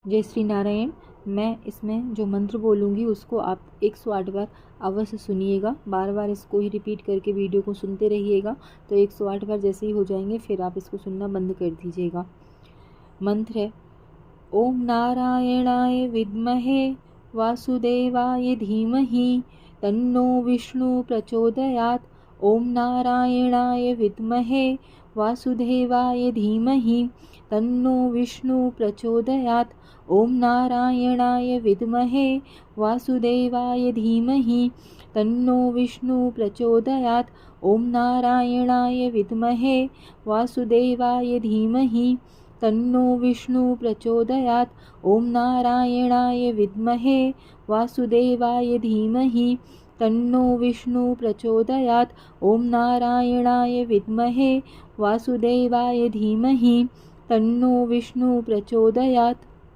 जय श्री नारायण। मैं इसमें जो मंत्र बोलूँगी उसको आप 108 बार अवश्य सुनिएगा। बार बार इसको ही रिपीट करके वीडियो को सुनते रहिएगा। तो 108 बार जैसे ही हो जाएंगे फिर आप इसको सुनना बंद कर दीजिएगा। मंत्र है ओम नारायणाय विद्महे वासुदेवाय धीमहि तन्नो विष्णु प्रचोदयात्। ओम नारायणाय विद्महे वासुदेवाय धीमहि तन्नो विष्णु प्रचोदयात्। ओम नारायणाय विद्महे वासुदेवाय धीमहि तन्नो विष्णु प्रचोदयात्। ओम नारायणाय विद्महे वासुदेवाय धीमहि तन्नो विष्णु प्रचोदयात्। ओम नारायणाय विद्महे वासुदेवाय धीमहि तन्नो विष्णु प्रचोदयात्। ओम नारायणाय विद्महे वासुदेवाय धीमहि तन्नो विष्णु प्रचोदयात्।